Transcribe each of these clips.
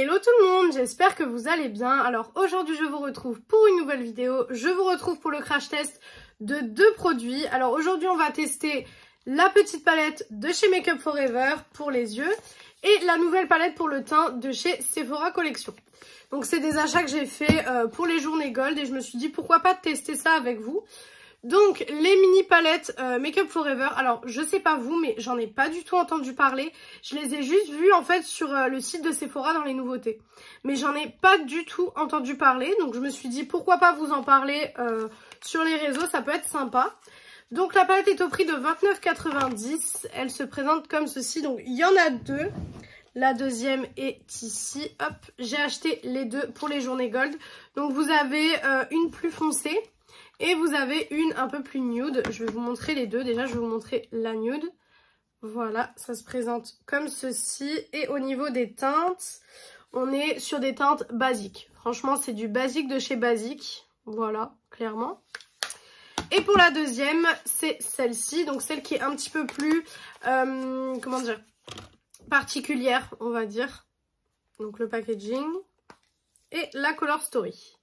Hello tout le monde, j'espère que vous allez bien. Alors aujourd'hui je vous retrouve pour une nouvelle vidéo. Je vous retrouve pour le crash test de deux produits. Alors aujourd'hui on va tester la petite palette de chez Make Up For Ever pour les yeux et la nouvelle palette pour le teint de chez Sephora Collection. Donc c'est des achats que j'ai fait pour les journées Gold et je me suis dit pourquoi pas tester ça avec vous. Donc les mini palettes Make Up For Ever, alors je sais pas vous mais j'en ai pas du tout entendu parler. Je les ai juste vues en fait sur le site de Sephora dans les nouveautés. Mais j'en ai pas du tout entendu parler, donc je me suis dit pourquoi pas vous en parler sur les réseaux, ça peut être sympa. Donc la palette est au prix de 29,90 €, elle se présente comme ceci, donc il y en a deux. La deuxième est ici, hop, j'ai acheté les deux pour les journées Gold. Donc vous avez une plus foncée. Et vous avez une un peu plus nude. Je vais vous montrer les deux. Déjà, je vais vous montrer la nude. Voilà, ça se présente comme ceci. Et au niveau des teintes, on est sur des teintes basiques. Franchement, c'est du basique de chez Basique. Voilà, clairement. Et pour la deuxième, c'est celle-ci. Donc, celle qui est un petit peu plus, comment dire, particulière, on va dire. Donc, le packaging. Et la Color Story.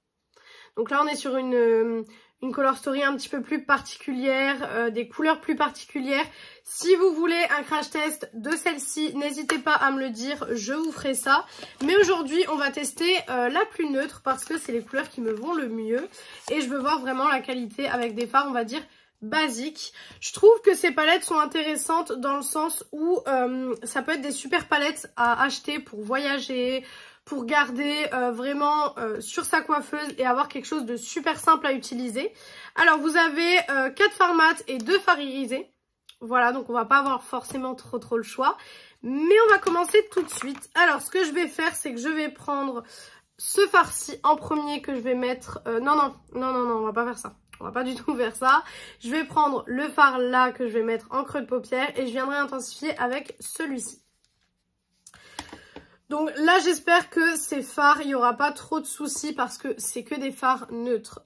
Donc là, on est sur une Color Story un petit peu plus particulière, des couleurs plus particulières. Si vous voulez un crash test de celle-ci, n'hésitez pas à me le dire, je vous ferai ça. Mais aujourd'hui, on va tester la plus neutre parce que c'est les couleurs qui me vont le mieux. Et je veux voir vraiment la qualité avec des fards, on va dire, basiques. Je trouve que ces palettes sont intéressantes dans le sens où ça peut être des super palettes à acheter pour voyager, pour garder vraiment sur sa coiffeuse et avoir quelque chose de super simple à utiliser. Alors vous avez 4 fards mat et 2 fards irisés. Voilà, donc on va pas avoir forcément trop le choix. Mais on va commencer tout de suite. Alors ce que je vais faire, c'est que je vais prendre ce fard-ci en premier que je vais mettre... Non, on va pas faire ça. On va pas du tout faire ça. Je vais prendre le fard là que je vais mettre en creux de paupière et je viendrai intensifier avec celui-ci. Donc là, j'espère que ces fards, il n'y aura pas trop de soucis parce que c'est que des fards neutres.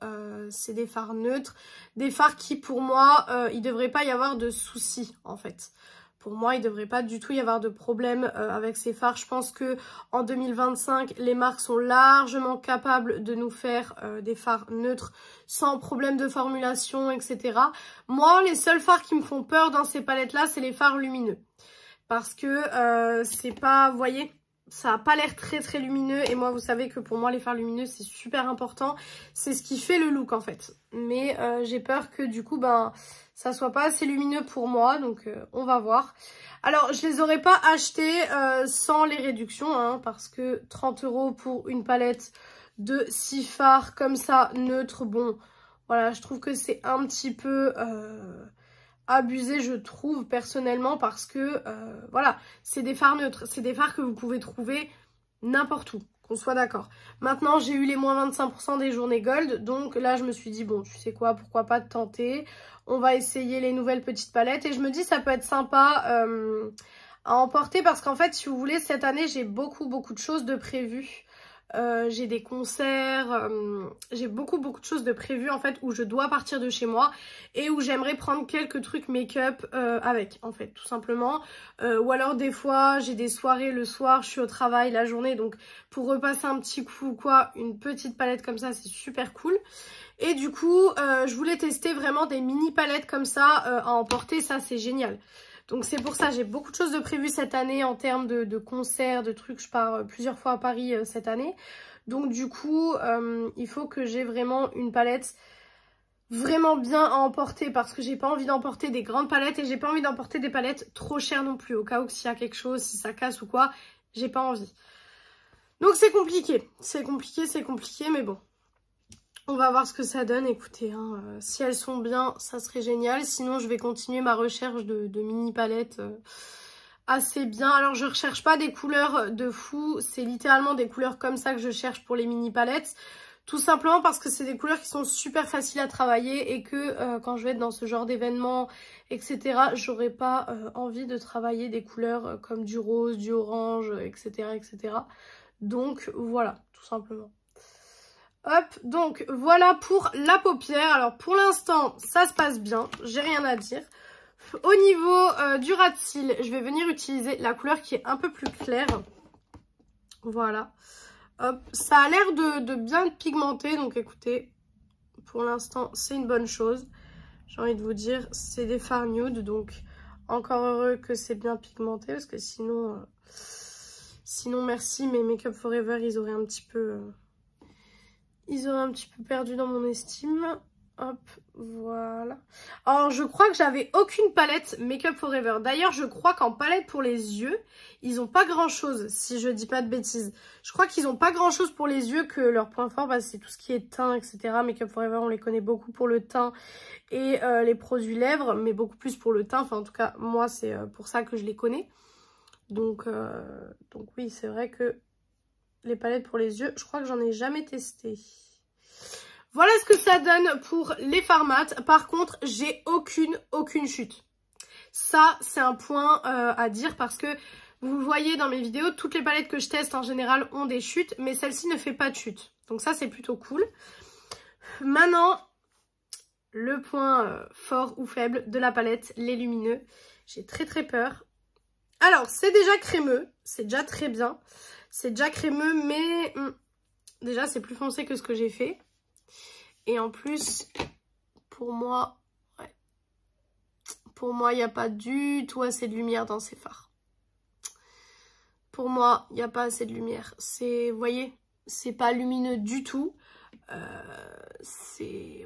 C'est des fards neutres. Des fards qui, pour moi, il ne devrait pas y avoir de soucis, en fait. Pour moi, il ne devrait pas du tout y avoir de problème avec ces fards. Je pense que en 2025, les marques sont largement capables de nous faire des fards neutres sans problème de formulation, etc. Moi, les seuls fards qui me font peur dans ces palettes-là, c'est les fards lumineux. Parce que c'est pas, vous voyez... Ça n'a pas l'air très lumineux et moi vous savez que pour moi les fards lumineux c'est super important. C'est ce qui fait le look en fait. Mais j'ai peur que du coup ça soit pas assez lumineux pour moi donc on va voir. Alors je les aurais pas achetés sans les réductions hein, parce que 30 € pour une palette de 6 fards comme ça neutre, bon voilà je trouve que c'est un petit peu... abusé je trouve personnellement parce que voilà c'est des fards neutres, c'est des fards que vous pouvez trouver n'importe où, qu'on soit d'accord. Maintenant j'ai eu les moins 25% des journées Gold donc là je me suis dit bon tu sais quoi pourquoi pas tenter, on va essayer les nouvelles petites palettes et je me dis ça peut être sympa à emporter parce qu'en fait si vous voulez cette année j'ai beaucoup de choses de prévues. J'ai des concerts, j'ai beaucoup de choses de prévues en fait où je dois partir de chez moi et où j'aimerais prendre quelques trucs make-up avec en fait tout simplement ou alors des fois j'ai des soirées le soir, je suis au travail la journée donc pour repasser un petit coup quoi, une petite palette comme ça c'est super cool et du coup je voulais tester vraiment des mini palettes comme ça à emporter, ça c'est génial. Donc c'est pour ça, j'ai beaucoup de choses de prévues cette année en termes de concerts, de trucs. Je pars plusieurs fois à Paris cette année. Donc du coup, il faut que j'ai vraiment une palette vraiment bien à emporter parce que j'ai pas envie d'emporter des grandes palettes et j'ai pas envie d'emporter des palettes trop chères non plus. Au cas où s'il y a quelque chose, si ça casse ou quoi, j'ai pas envie. Donc c'est compliqué, mais bon. On va voir ce que ça donne, écoutez, hein, si elles sont bien, ça serait génial. Sinon, je vais continuer ma recherche de mini palettes assez bien. Alors, je ne recherche pas des couleurs de fou, c'est littéralement des couleurs comme ça que je cherche pour les mini palettes. Tout simplement parce que c'est des couleurs qui sont super faciles à travailler et que quand je vais être dans ce genre d'événement, etc., j'aurais pas envie de travailler des couleurs comme du rose, du orange, etc. Donc, voilà, tout simplement. Hop, donc voilà pour la paupière. Alors pour l'instant, ça se passe bien, j'ai rien à dire. Au niveau du ras de cils, je vais venir utiliser la couleur qui est un peu plus claire. Voilà. Hop, ça a l'air de bien pigmenter, donc écoutez, pour l'instant, c'est une bonne chose. J'ai envie de vous dire, c'est des fards nude, donc encore heureux que c'est bien pigmenté, parce que sinon, merci, mes Make Up Forever, ils auraient un petit peu perdu dans mon estime. Hop, voilà. Alors, je crois que j'avais aucune palette Make Up Forever. D'ailleurs, je crois qu'en palette pour les yeux, ils ont pas grand-chose, si je dis pas de bêtises. Je crois qu'ils ont pas grand-chose pour les yeux, que leur point fort, bah, c'est tout ce qui est teint, etc. Make Up Forever, on les connaît beaucoup pour le teint et les produits lèvres, mais beaucoup plus pour le teint. Enfin, en tout cas, moi, c'est pour ça que je les connais. Donc oui, c'est vrai que les palettes pour les yeux, je crois que j'en ai jamais testé. Voilà ce que ça donne pour les fards mat. Par contre, j'ai aucune chute. Ça, c'est un point à dire parce que vous le voyez dans mes vidéos, toutes les palettes que je teste en général ont des chutes, mais celle-ci ne fait pas de chute. Donc ça, c'est plutôt cool. Maintenant, le point fort ou faible de la palette, les lumineux. J'ai très peur. Alors, c'est déjà crémeux, c'est déjà très bien. C'est déjà crémeux, mais déjà, c'est plus foncé que ce que j'ai fait. Et en plus, pour moi, il n'y a pas du tout assez de lumière dans ces fards. Pour moi, il n'y a pas assez de lumière. Vous voyez, c'est pas lumineux du tout.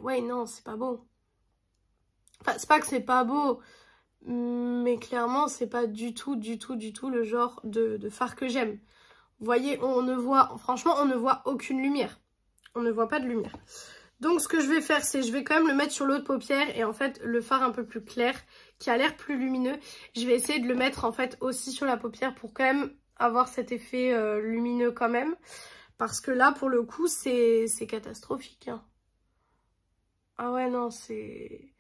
Ouais, non, c'est pas beau. Enfin, c'est pas que c'est pas beau, mais clairement, c'est pas du tout le genre de fard que j'aime. Vous voyez, franchement, on ne voit aucune lumière. On ne voit pas de lumière. Donc, ce que je vais faire, c'est je vais quand même le mettre sur l'autre paupière. Et en fait, le fard un peu plus clair, qui a l'air plus lumineux, je vais essayer de le mettre en fait aussi sur la paupière pour quand même avoir cet effet lumineux quand même. Parce que là, pour le coup, c'est catastrophique. Hein. Ah ouais, non, c'est...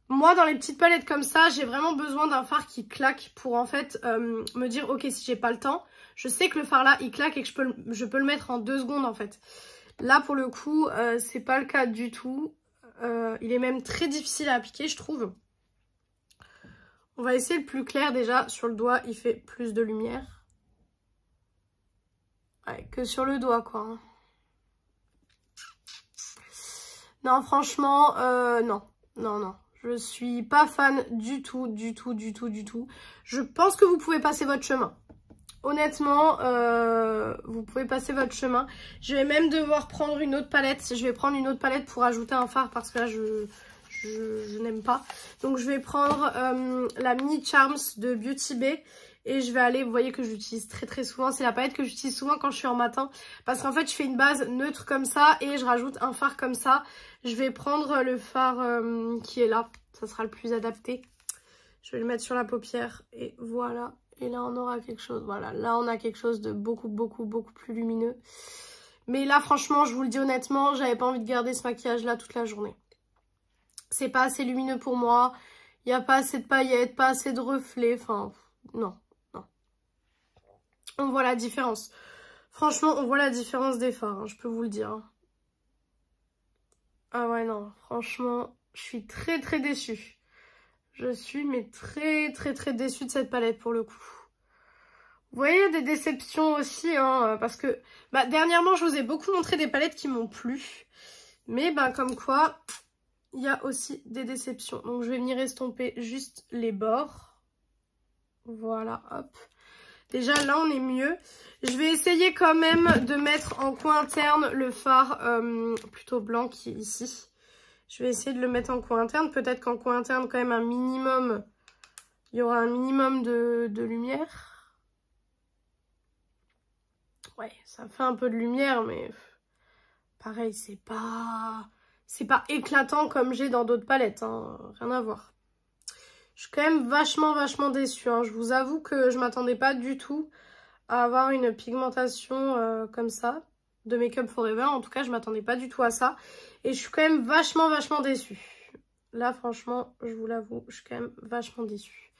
Moi, dans les petites palettes comme ça, j'ai vraiment besoin d'un fard qui claque pour en fait me dire, ok, si j'ai pas le temps, je sais que le fard là, il claque et que je peux le mettre en 2 secondes en fait. Là, pour le coup, c'est pas le cas du tout. Il est même très difficile à appliquer, je trouve. On va essayer le plus clair déjà. Sur le doigt, il fait plus de lumière. Ouais, que sur le doigt, quoi. Hein. Non, franchement, non. Non. Je suis pas fan du tout. Je pense que vous pouvez passer votre chemin. Honnêtement, vous pouvez passer votre chemin. Je vais même devoir prendre une autre palette. Je vais prendre une autre palette pour ajouter un fard parce que là, je n'aime pas. Donc, je vais prendre la Mini Charms de Beauty Bay. Et je vais aller, vous voyez que j'utilise très souvent. C'est la palette que j'utilise souvent quand je suis en matin. Parce qu'en fait, je fais une base neutre comme ça et je rajoute un fard comme ça. Je vais prendre le fard qui est là. Ça sera le plus adapté. Je vais le mettre sur la paupière et voilà. Et là, on aura quelque chose. Voilà, là, on a quelque chose de beaucoup plus lumineux. Mais là, franchement, je vous le dis honnêtement, j'avais pas envie de garder ce maquillage-là toute la journée. C'est pas assez lumineux pour moi. Il n'y a pas assez de paillettes, pas assez de reflets. Enfin, non. On voit la différence. Franchement, on voit la différence des fards, hein, je peux vous le dire. Hein. Ah ouais, non. Franchement, je suis très déçue. Je suis mais très déçue de cette palette pour le coup. Vous voyez, des déceptions aussi, hein, parce que dernièrement, je vous ai beaucoup montré des palettes qui m'ont plu. Mais comme quoi, il y a aussi des déceptions. Donc, je vais venir estomper juste les bords. Voilà, hop. Déjà, là, on est mieux. Je vais essayer quand même de mettre en coin interne le fard plutôt blanc qui est ici. Je vais essayer de le mettre en coin interne. Peut-être qu'en coin interne, quand même, il y aura un minimum de lumière. Ouais, ça fait un peu de lumière, mais pareil, c'est pas éclatant comme j'ai dans d'autres palettes. Hein. Rien à voir. Je suis quand même vachement déçue. Hein. Je vous avoue que je m'attendais pas du tout à avoir une pigmentation comme ça de Make Up Forever. En tout cas, je m'attendais pas du tout à ça. Et je suis quand même vachement déçue. Là, franchement, je vous l'avoue, je suis quand même vachement déçue.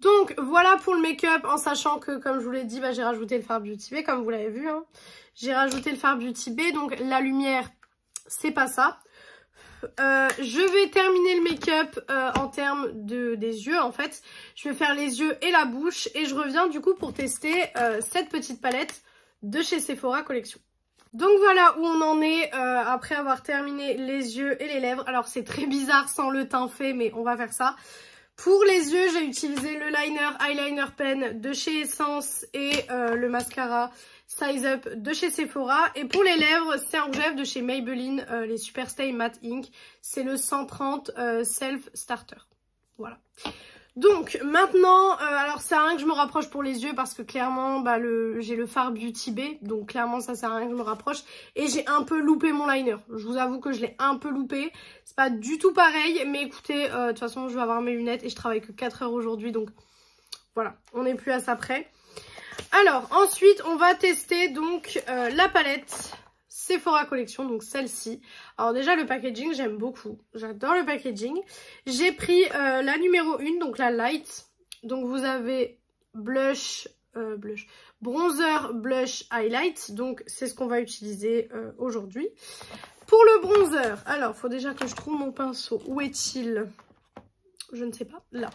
Donc, voilà pour le make-up, en sachant que, comme je vous l'ai dit, j'ai rajouté le fard Beauty Bay, comme vous l'avez vu. Hein. J'ai rajouté le fard Beauty Bay, donc la lumière, c'est pas ça. Je vais terminer le make-up en termes des yeux en fait. Je vais faire les yeux et la bouche et je reviens du coup pour tester cette petite palette de chez Sephora Collection. Donc voilà où on en est après avoir terminé les yeux et les lèvres. Alors c'est très bizarre sans le teint fait, mais on va faire ça. Pour les yeux, j'ai utilisé le liner eyeliner pen de chez Essence et le mascara Size Up de chez Sephora. Et pour les lèvres, c'est un rouge à lèvres de chez Maybelline, les Superstay Matte Ink. C'est le 130 Self Starter. Voilà. Donc maintenant, alors ça sert à rien que je me rapproche pour les yeux parce que clairement bah, j'ai le fard Beauty Bay, donc clairement ça sert à rien que je me rapproche. Et j'ai un peu loupé mon liner, je vous avoue que je l'ai un peu loupé, c'est pas du tout pareil, mais écoutez, de toute façon je vais avoir mes lunettes et je travaille que 4 heures aujourd'hui, donc voilà, on n'est plus à ça près. Alors ensuite on va tester donc la palette Sephora Collection, donc celle-ci. Alors déjà le packaging j'aime beaucoup, j'adore le packaging. J'ai pris la numéro 1, donc la light. Donc vous avez bronzer, blush, highlight. Donc c'est ce qu'on va utiliser aujourd'hui. Pour le bronzer, alors il faut déjà que je trouve mon pinceau. Où est-il? Je ne sais pas, là.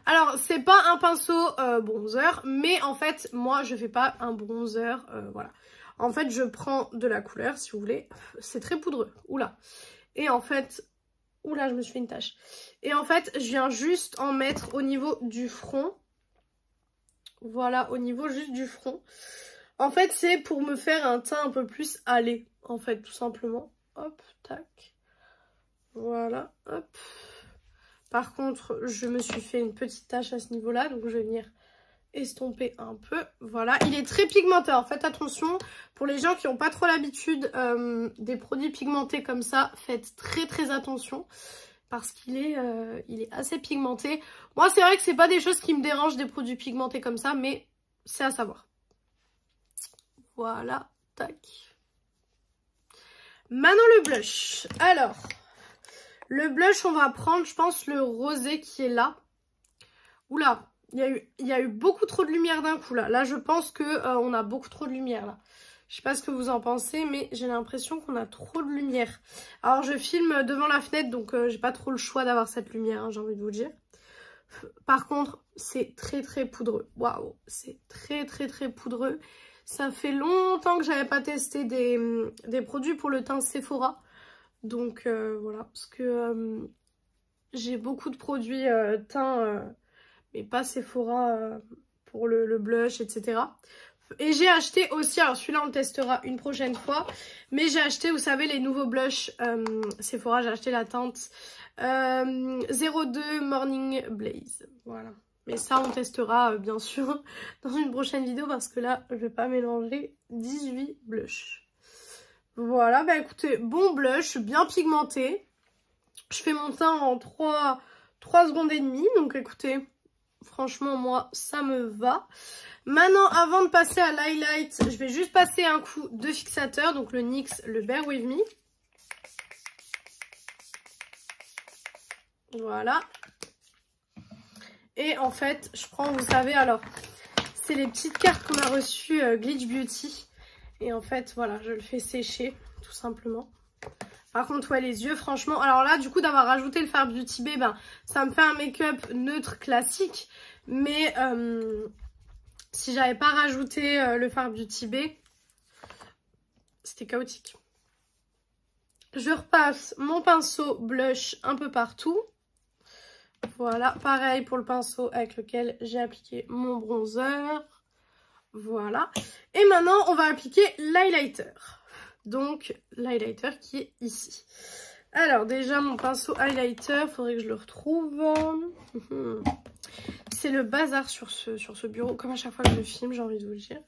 Alors c'est pas un pinceau bronzer, mais en fait moi je fais pas un bronzer, voilà. En fait, je prends de la couleur, si vous voulez. C'est très poudreux. Oula. Et en fait... Oula, je me suis fait une tache. Et en fait, je viens juste en mettre au niveau du front. Voilà, au niveau juste du front. En fait, c'est pour me faire un teint un peu plus allé. En fait, tout simplement. Hop, tac. Voilà, hop. Par contre, je me suis fait une petite tache à ce niveau-là. Donc, je vais venir... estomper un peu, voilà, il est très pigmenté, alors faites attention, pour les gens qui n'ont pas trop l'habitude des produits pigmentés comme ça, faites très attention, parce qu'il est, il est assez pigmenté. Moi c'est vrai que c'est pas des choses qui me dérangent des produits pigmentés comme ça, mais c'est à savoir. Voilà, tac. Maintenant le blush, alors, le blush on va prendre je pense le rosé qui est là. Oula, il y a eu beaucoup trop de lumière d'un coup là. Là, je pense que on a beaucoup trop de lumière là. Je sais pas ce que vous en pensez, mais j'ai l'impression qu'on a trop de lumière. Alors, je filme devant la fenêtre, donc j'ai pas trop le choix d'avoir cette lumière, hein, j'ai envie de vous dire. Par contre, c'est très poudreux. Waouh, c'est très poudreux. Ça fait longtemps que j'avais pas testé des produits pour le teint Sephora. Donc voilà, parce que j'ai beaucoup de produits teint... mais pas Sephora pour le blush, etc. Et j'ai acheté aussi, alors celui-là on le testera une prochaine fois, mais j'ai acheté, vous savez, les nouveaux blushs Sephora, j'ai acheté la teinte 02 Morning Blaze, voilà. Mais ça on testera bien sûr dans une prochaine vidéo parce que là je vais pas mélanger 18 blushs. Voilà, bah écoutez, bon blush, bien pigmenté. Je fais mon teint en 3 secondes et demie, donc écoutez... Franchement, moi, ça me va. Maintenant, avant de passer à l'highlight, je vais juste passer un coup de fixateur. Donc, le NYX, le Bear With Me. Voilà. Et en fait, je prends, vous savez, alors, c'est les petites cartes qu'on a reçues Glitch Beauty. Et en fait, voilà, je le fais sécher, tout simplement. Par contre, ouais, les yeux, franchement... Alors là, du coup, d'avoir rajouté le fard Beauty Bay, ben, ça me fait un make-up neutre classique. Mais si j'avais pas rajouté le fard Beauty Bay, c'était chaotique. Je repasse mon pinceau blush un peu partout. Voilà, pareil pour le pinceau avec lequel j'ai appliqué mon bronzer. Voilà. Et maintenant, on va appliquer l'highlighter. Donc, l'highlighter qui est ici. Alors, déjà, mon pinceau highlighter, il faudrait que je le retrouve. C'est le bazar sur ce bureau, comme à chaque fois que je filme, j'ai envie de vous le dire.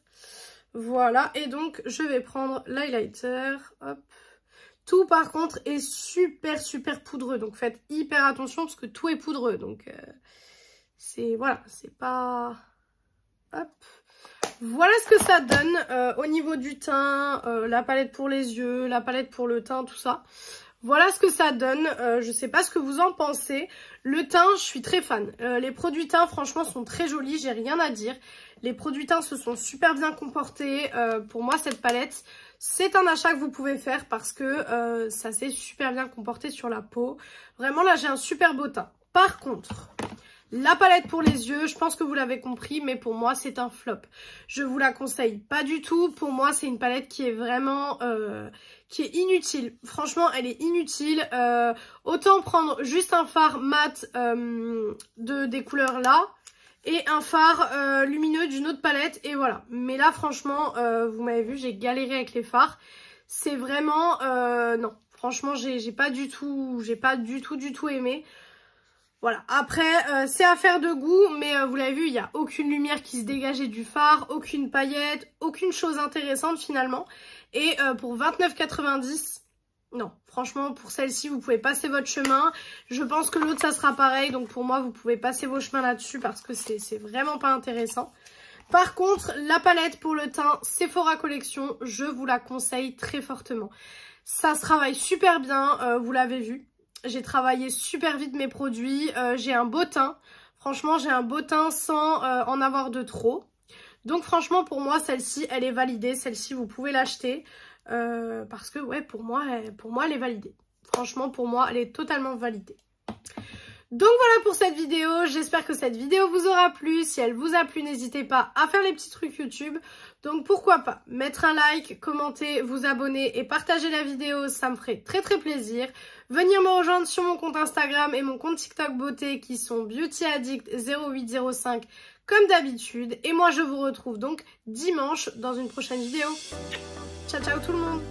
Voilà, et donc, je vais prendre l'highlighter. Hop. Tout, par contre, est super poudreux. Donc, faites hyper attention parce que tout est poudreux. Donc, c'est... Voilà, c'est pas... Hop. Voilà ce que ça donne au niveau du teint, la palette pour les yeux, la palette pour le teint, tout ça. Voilà ce que ça donne. Je sais pas ce que vous en pensez. Le teint, je suis très fan. Les produits teint, franchement, sont très jolis. J'ai rien à dire. Les produits teint se sont super bien comportés. Pour moi, cette palette, c'est un achat que vous pouvez faire parce que ça s'est super bien comporté sur la peau. Vraiment, là, j'ai un super beau teint. Par contre... La palette pour les yeux, je pense que vous l'avez compris, mais pour moi c'est un flop. Je vous la conseille pas du tout. Pour moi c'est une palette qui est vraiment qui est inutile. Franchement elle est inutile. Autant prendre juste un fard mat des couleurs là et un fard lumineux d'une autre palette et voilà. Mais là franchement vous m'avez vu, j'ai galéré avec les fards. C'est vraiment non. Franchement j'ai pas du tout aimé. Voilà, après c'est affaire de goût, mais vous l'avez vu, il n'y a aucune lumière qui se dégageait du fard, aucune paillette, aucune chose intéressante finalement. Et pour 29,90 €, non, franchement pour celle-ci vous pouvez passer votre chemin. Je pense que l'autre ça sera pareil, donc pour moi vous pouvez passer vos chemins là-dessus parce que c'est vraiment pas intéressant. Par contre, la palette pour le teint Sephora Collection, je vous la conseille très fortement. Ça se travaille super bien, vous l'avez vu. J'ai travaillé super vite mes produits, j'ai un beau teint. Franchement, j'ai un beau teint sans en avoir de trop. Donc franchement, pour moi, celle-ci, elle est validée. Celle-ci, vous pouvez l'acheter parce que, ouais, pour moi, elle est validée. Franchement, pour moi, elle est totalement validée. Donc voilà pour cette vidéo, j'espère que cette vidéo vous aura plu. Si elle vous a plu, n'hésitez pas à faire les petits trucs YouTube. Donc pourquoi pas mettre un like, commenter, vous abonner et partager la vidéo, ça me ferait très très plaisir. Venir me rejoindre sur mon compte Instagram et mon compte TikTok beauté qui sont beautyaddict0805 comme d'habitude. Et moi je vous retrouve donc dimanche dans une prochaine vidéo. Ciao ciao tout le monde!